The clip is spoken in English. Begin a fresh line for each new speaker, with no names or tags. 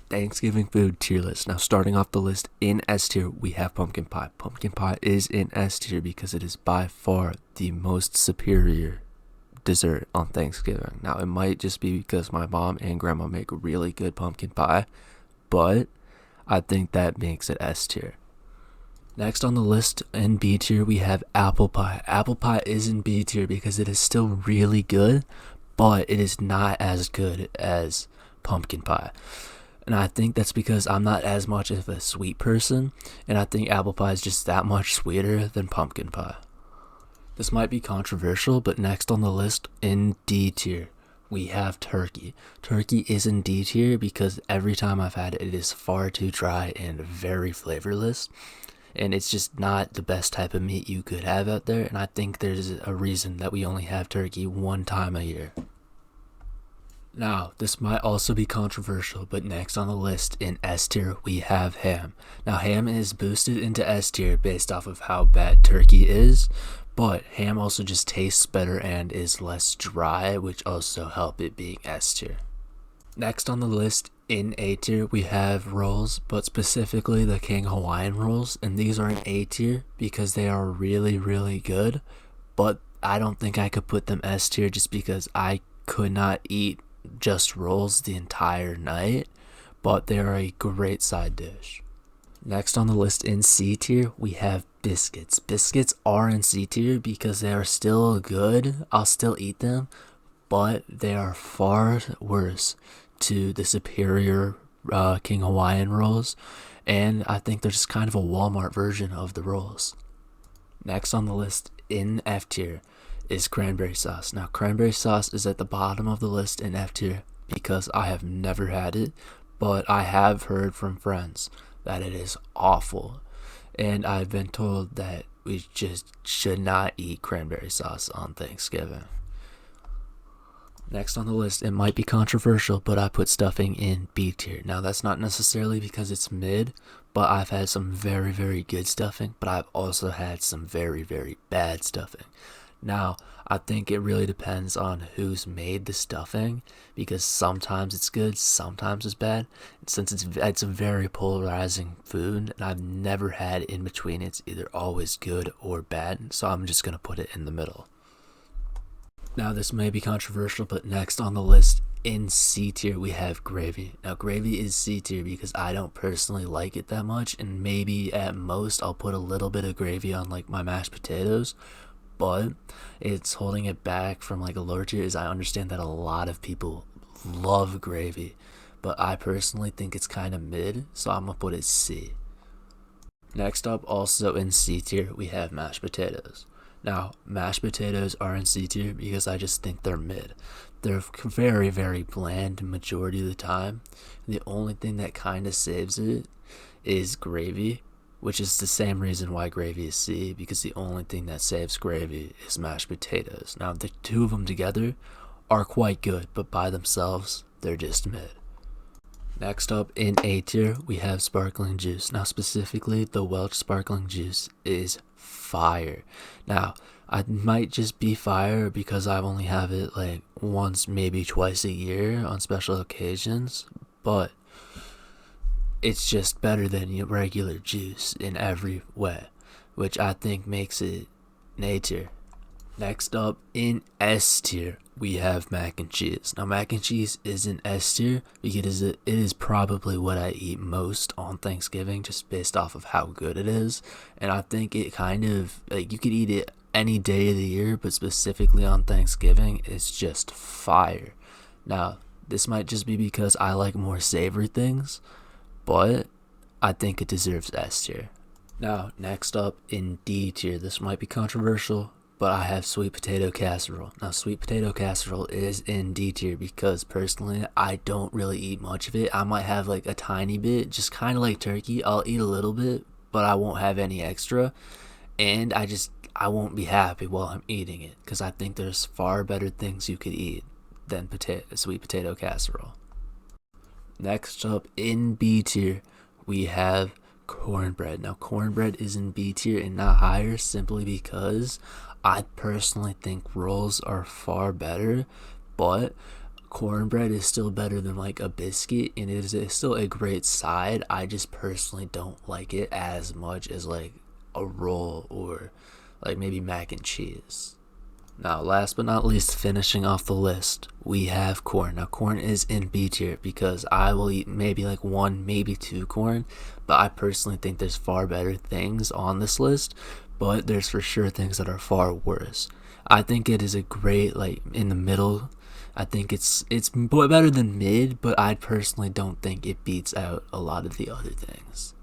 Thanksgiving food tier list. Now, starting off the list in S tier, we have pumpkin pie. Pumpkin pie is in S tier because it is by far the most superior dessert on Thanksgiving. Now, it might just be because my mom and grandma make really good pumpkin pie, but I think that makes it S tier. Next on the list in B tier, we have apple pie. Apple pie is in B tier because it is still really good, but it is not as good as pumpkin pie. And I think that's because I'm not as much of a sweet person, and I think apple pie is just that much sweeter than pumpkin pie. This might be controversial, but next on the list in D tier, we have turkey. Turkey is in D tier because every time I've had it, it is far too dry and very flavorless. And it's just not the best type of meat you could have out there, and I think there's a reason that we only have turkey one time a year. Now, this might also be controversial, but next on the list in S tier, we have ham. Now, ham is boosted into S tier based off of how bad turkey is, but ham also just tastes better and is less dry, which also help it being S tier. Next on the list in A tier, we have rolls, but specifically the King Hawaiian rolls, and these are in A tier because they are really, really good, but I don't think I could put them S tier just because I could not eat just rolls the entire night, but they are a great side dish. Next on the list in C tier, we have biscuits. Biscuits are in C tier because they are still good. I'll still eat them, but they are far worse to the superior King Hawaiian rolls, and I think they're just kind of a Walmart version of the rolls. Next on the list in F tier is cranberry sauce. Now, cranberry sauce is at the bottom of the list in F tier because I have never had it, but I have heard from friends that it is awful, and I've been told that we just should not eat cranberry sauce on Thanksgiving. Next on the list, it might be controversial, but I put stuffing in B tier. Now, that's not necessarily because it's mid, but I've had some very, very good stuffing, but I've also had some very, very bad stuffing. Now, I think it really depends on who's made the stuffing, because sometimes it's good, sometimes it's bad. And since it's a very polarizing food, and I've never had in between, it's either always good or bad, so I'm just going to put it in the middle. Now, this may be controversial, but next on the list in C tier, we have gravy. Now, gravy is C tier because I don't personally like it that much, and maybe at most I'll put a little bit of gravy on like my mashed potatoes, but it's holding it back from like a lower tier is I understand that a lot of people love gravy, but I personally think it's kind of mid, so I'm gonna put it C. Next up, also in C tier, we have mashed potatoes. Now, mashed potatoes are in C tier because I just think they're mid. They're very, very bland majority of the time. The only thing that kind of saves it is gravy, which is the same reason why gravy is C, because the only thing that saves gravy is mashed potatoes. Now, the two of them together are quite good, but by themselves, they're just mid. Next up in A tier, we have sparkling juice. Now, specifically, the Welch sparkling juice is fire. Now, I might just be fire because I've only have it like once, maybe twice a year on special occasions, but it's just better than regular juice in every way, which I think makes it an A tier. Next up in S tier, we have mac and cheese. Now, mac and cheese is in S tier because it is probably what I eat most on Thanksgiving, just based off of how good it is. And I think it kind of, like, you could eat it any day of the year, but specifically on Thanksgiving, it's just fire. Now, this might just be because I like more savory things, but I think it deserves S tier. Now, next up in D tier, this might be controversial, but I have sweet potato casserole. Now, sweet potato casserole is in D tier because personally, I don't really eat much of it. I might have like a tiny bit, just kind of like turkey. I'll eat a little bit, but I won't have any extra. And I won't be happy while I'm eating it because I think there's far better things you could eat than sweet potato casserole. Next up in B tier, we have cornbread. Now, cornbread is in B tier and not higher simply because I personally think rolls are far better, but cornbread is still better than like a biscuit, and it is still a great side. I just personally don't like it as much as like a roll or like maybe mac and cheese. Now, last but not least, finishing off the list, we have corn. Now, corn is in B tier because I will eat maybe like one, maybe two corn, but I personally think there's far better things on this list, but there's for sure things that are far worse. I think it is a great, like, in the middle. I think it's better than mid, but I personally don't think it beats out a lot of the other things.